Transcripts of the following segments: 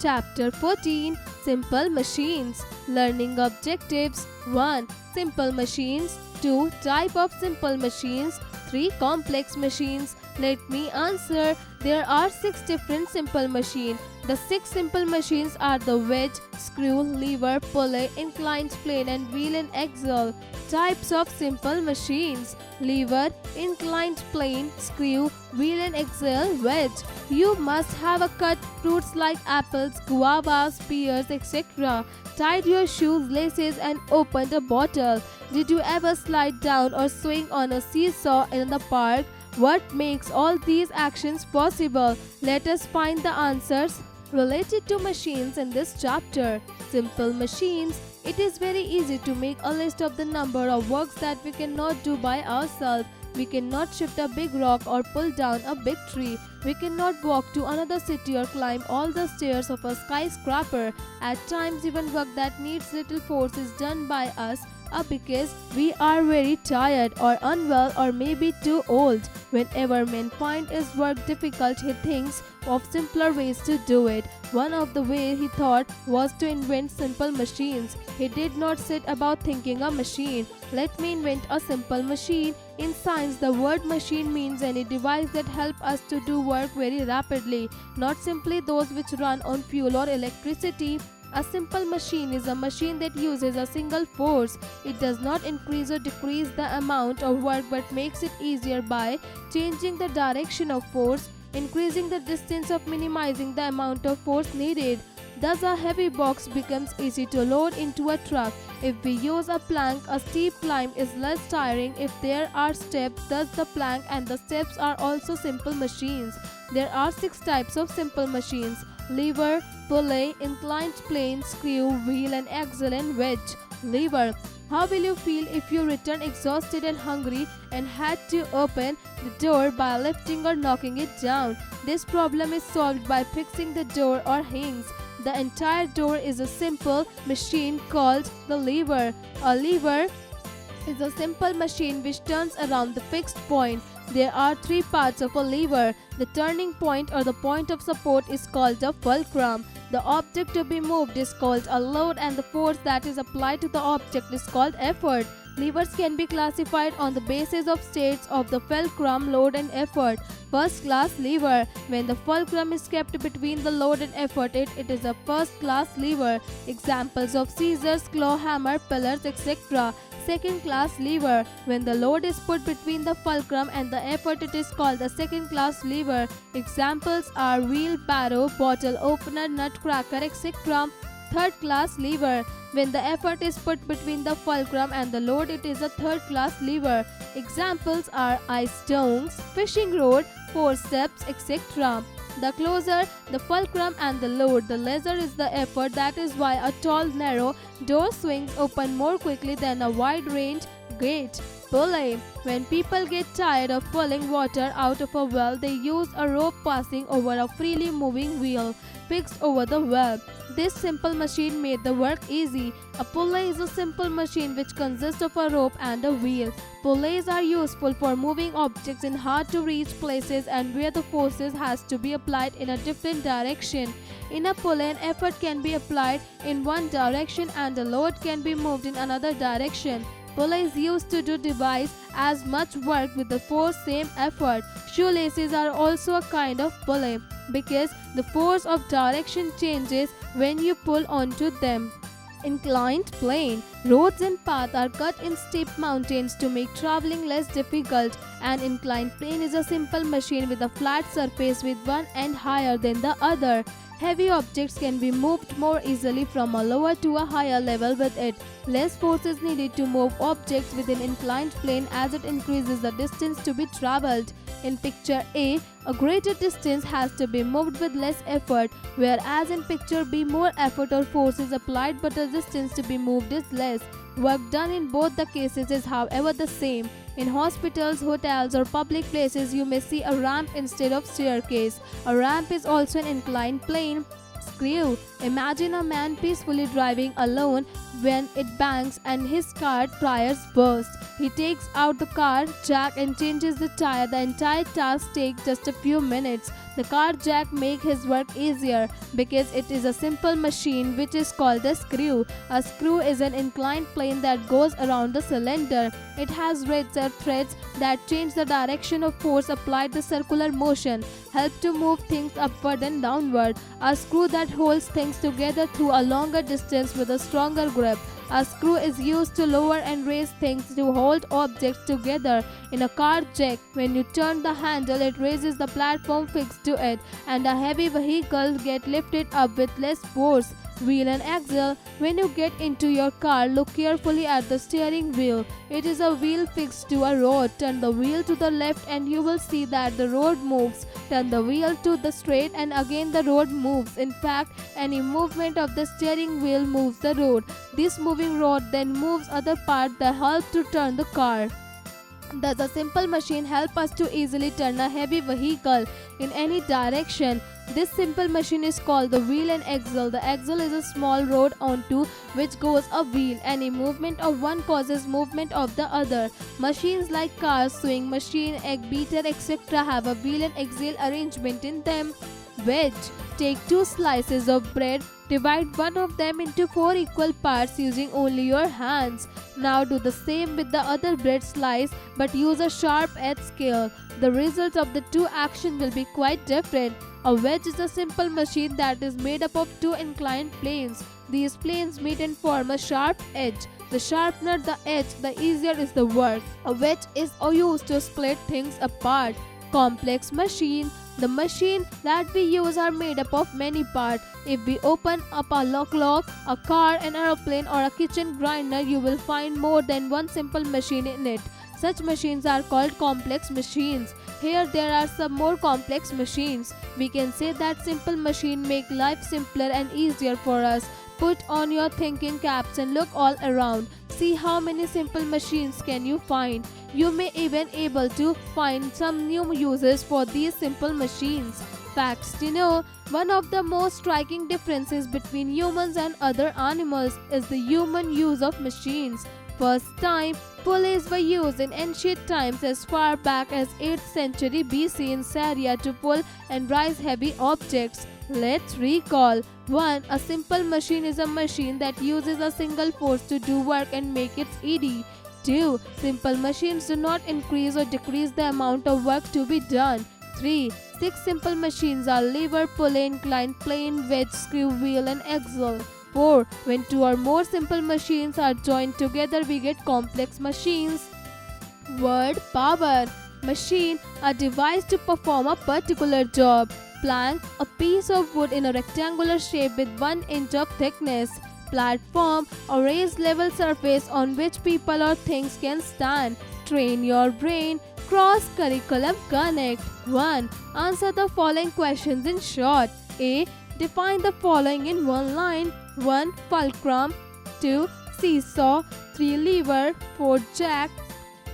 Chapter 14 Simple Machines. Learning Objectives 1. Simple machines. 2. Type of simple machines. 3. Complex machines. Let me answer. There are 6 different simple machines. The 6 simple machines are the wedge, screw, lever, pulley, inclined plane and wheel and axle. Types of simple machines: lever, inclined plane, screw, wheel and axle, wedge. You must have a cut fruits like apples, guavas, pears, etc. Tied your shoes, laces and opened a bottle. Did you ever slide down or swing on a seesaw in the park? What makes all these actions possible? Let us find the answers related to machines in this chapter. Simple machines. It is very easy to make a list of the number of works that we cannot do by ourselves. We cannot shift a big rock or pull down a big tree. We cannot walk to another city or climb all the stairs of a skyscraper. At times, even work that needs little force is done by us because we are very tired or unwell or maybe too old. Whenever man finds his work difficult, he thinks of simpler ways to do it. One of the ways he thought was to invent simple machines. He did not sit about thinking a machine. Let me invent a simple machine. In science, the word machine means any device that helps us to do work very rapidly, not simply those which run on fuel or electricity. A simple machine is a machine that uses a single force. It does not increase or decrease the amount of work but makes it easier by changing the direction of force, increasing the distance or minimizing the amount of force needed. Thus, a heavy box becomes easy to load into a truck. If we use a plank, a steep climb is less tiring if there are steps. Thus, the plank and the steps are also simple machines. There are 6 types of simple machines: lever, pulley, inclined plane, screw, wheel and axle and wedge. Lever. How will you feel if you return exhausted and hungry and had to open the door by lifting or knocking it down? This problem is solved by fixing the door or hinge. The entire door is a simple machine called the lever. A lever is a simple machine which turns around the fixed point. There are 3 parts of a lever. The turning point or the point of support is called a fulcrum. The object to be moved is called a load and the force that is applied to the object is called effort. Levers can be classified on the basis of states of the fulcrum, load and effort. First class lever. When the fulcrum is kept between the load and effort, it is a first class lever. Examples of scissors, claw, hammer, pillars, etc. Second class lever. When the load is put between the fulcrum and the effort, it is called a second class lever. Examples are wheelbarrow, bottle opener, nutcracker, etc. Third class lever. When the effort is put between the fulcrum and the load, it is a third class lever. Examples are ice stones, fishing rod, forceps, etc. The closer the fulcrum and the load, the lesser is the effort. That is why a tall, narrow door swings open more quickly than a wide-range gate. Pulley. When people get tired of pulling water out of a well, they use a rope passing over a freely moving wheel fixed over the well. This simple machine made the work easy. A pulley is a simple machine which consists of a rope and a wheel. Pulleys are useful for moving objects in hard-to-reach places and where the forces has to be applied in a different direction. In a pulley, an effort can be applied in one direction and a load can be moved in another direction. Pulleys used to do twice as much work with the same effort. Shoelaces are also a kind of pulley because the force of direction changes when you pull onto them. Inclined plane. Roads and paths are cut in steep mountains to make traveling less difficult. An inclined plane is a simple machine with a flat surface with one end higher than the other. Heavy objects can be moved more easily from a lower to a higher level with it. Less force is needed to move objects with an inclined plane as it increases the distance to be traveled. In picture A, a greater distance has to be moved with less effort, whereas in picture B, more effort or force is applied but the distance to be moved is less. Work done in both the cases is however the same. In hospitals, hotels or public places, you may see a ramp instead of staircase. A ramp is also an inclined plane. Screw. Imagine a man peacefully driving alone when it bangs and his car tires burst. He takes out the car jack and changes the tire. The entire task takes just a few minutes. The car jack makes his work easier because it is a simple machine which is called a screw. A screw is an inclined plane that goes around the cylinder. It has rods or threads that change the direction of force applied. The circular motion help to move things upward and downward. A screw that holds things together through a longer distance with a stronger grip. A screw is used to lower and raise things to hold objects together. In a car jack, when you turn the handle, it raises the platform fixed to it, and a heavy vehicle gets lifted up with less force. Wheel and axle. When you get into your car, look carefully at the steering wheel. It is a wheel fixed to a rod. Turn the wheel to the left and you will see that the rod moves. Turn the wheel to the straight and again the rod moves. In fact, any movement of the steering wheel moves the rod. This moving rod then moves other parts that help to turn the car. Does a simple machine help us to easily turn a heavy vehicle in any direction? This simple machine is called the wheel and axle. The axle is a small rod onto which goes a wheel. Any movement of one causes movement of the other. Machines like cars, sewing machine, egg beater, etc. have a wheel and axle arrangement in them. Wedge. Take 2 slices of bread, divide one of them into 4 equal parts using only your hands. Now do the same with the other bread slice but use a sharp edge scale. The result of the 2 actions will be quite different. A wedge is a simple machine that is made up of 2 inclined planes. These planes meet and form a sharp edge. The sharper the edge, the easier is the work. A wedge is used to split things apart. Complex machine. The machine that we use are made up of many parts. If we open up a lock, a car, an aeroplane or a kitchen grinder, you will find more than one simple machine in it. Such machines are called complex machines. Here there are some more complex machines. We can say that simple machines make life simpler and easier for us. Put on your thinking caps and look all around. See how many simple machines can you find. You may even able to find some new uses for these simple machines. Facts to know. One of the most striking differences between humans and other animals is the human use of machines. First time, pulleys were used in ancient times as far back as 8th century BC in Syria to pull and raise heavy objects. Let's recall. 1. A simple machine is a machine that uses a single force to do work and make it easy. 2. Simple machines do not increase or decrease the amount of work to be done. 3. 6 simple machines are lever, pulley, inclined plane, wedge, screw, wheel and axle. 4. When 2 or more simple machines are joined together, we get complex machines. Word power. Machine, a device to perform a particular job. Plank, a piece of wood in a rectangular shape with 1 inch of thickness. Platform, a raised level surface on which people or things can stand. Train your brain. Cross curriculum connect. 1. Answer the following questions in short. A. Define the following in one line. 1. Fulcrum. 2. Seesaw. 3. Lever. 4. Jack.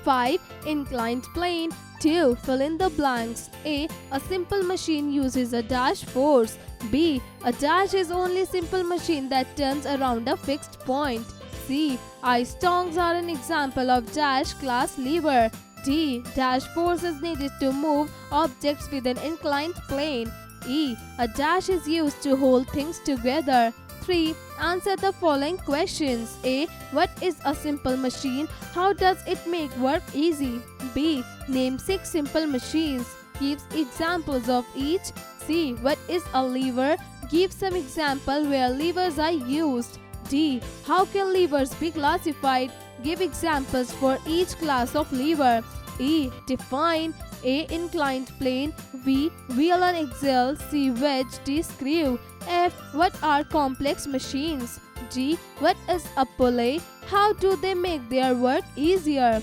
5. Inclined plane. 2. Fill in the blanks. A. A simple machine uses a dash force. B. A dash is only simple machine that turns around a fixed point. C. Ice tongs are an example of dash class lever. D. Dash force is needed to move objects with an inclined plane. E. A dash is used to hold things together. 3. Answer the following questions. A. What is a simple machine? How does it make work easy? B. Name 6 simple machines. Gives examples of each. C. What is a lever? Give some example where levers are used. D. How can levers be classified? Give examples for each class of lever. E. Define. A. Inclined plane. B. Wheel and axle. C. Wedge. D. Screw. F. What are complex machines? G. What is a pulley? How do they make their work easier?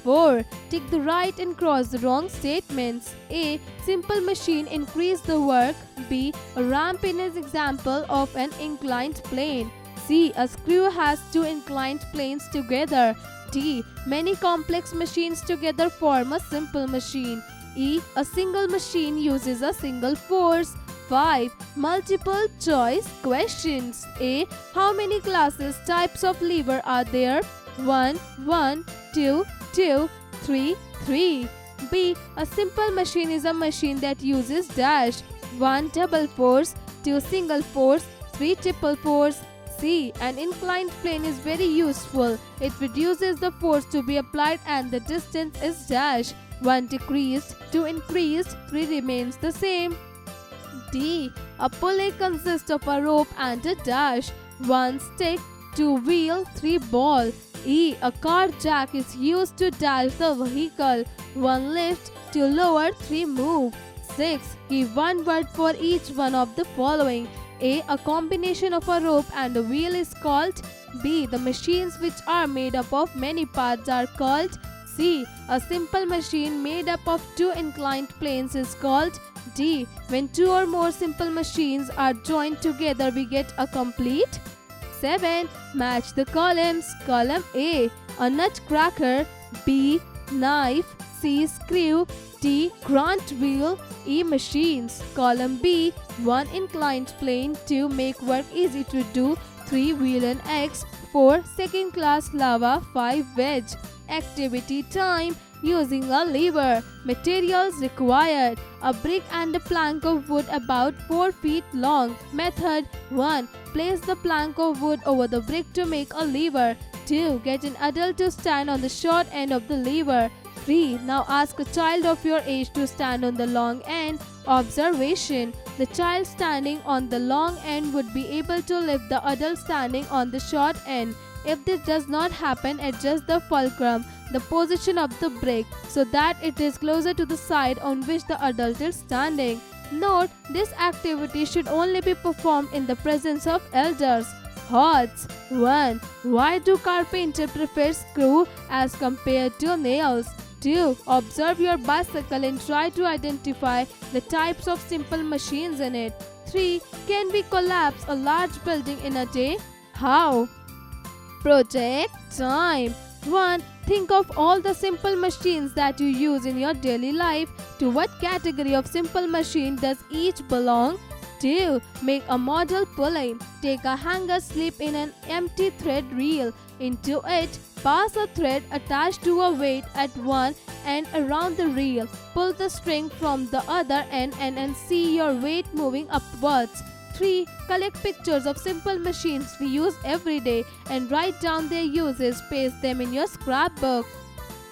4. Tick the right and cross the wrong statements. A. Simple machine increase the work. B. A ramp in an example of an inclined plane. C. A screw has 2 inclined planes together. D. Many complex machines together form a simple machine. E. A single machine uses a single force. 5. Multiple choice questions. A. How many classes types of lever are there? 1, 1, 2, 2, 3, 3. B. A simple machine is a machine that uses dash. 1 double force, 2 single force, 3 triple force. C. An inclined plane is very useful. It reduces the force to be applied and the distance is dash. 1 decreased, 2 increased, 3 remains the same. D. A pulley consists of a rope and a dash. 1 stick, 2 wheel, 3 ball. E. A car jack is used to dash the vehicle. 1 lift, 2 lower, 3 move. 6. Give one word for each one of the following. A. A combination of a rope and a wheel is called. B. The machines which are made up of many parts are called. C. A simple machine made up of 2 inclined planes is called. D. When 2 or more simple machines are joined together, we get a complete. 7. Match the columns. Column A. A nutcracker. B. Knife. C. Screw. D. Grunt wheel. E. Machines. Column B. 1 inclined plane. 2. Make work easy to do. 3. Wheel and X. 4. Second class lava. 5. Wedge. Activity time. Using a lever. Materials required. A brick and a plank of wood about 4 feet long. Method 1. Place the plank of wood over the brick to make a lever. 2. Get an adult to stand on the short end of the lever. 3. Now ask a child of your age to stand on the long end. Observation. The child standing on the long end would be able to lift the adult standing on the short end. If this does not happen, adjust the fulcrum, the position of the brick, so that it is closer to the side on which the adult is standing. Note, this activity should only be performed in the presence of elders. Thoughts. 1. Why do carpenters prefer screw as compared to nails? 2. Observe your bicycle and try to identify the types of simple machines in it. 3. Can we collapse a large building in a day? How? Project time. 1. Think of all the simple machines that you use in your daily life. To what category of simple machine does each belong? 2. Make a model pulley. Take a hanger slip in an empty thread reel. Into it, pass a thread attached to a weight at one end around the reel. Pull the string from the other end and see your weight moving upwards. 3. Collect pictures of simple machines we use every day and write down their uses. Paste them in your scrapbook.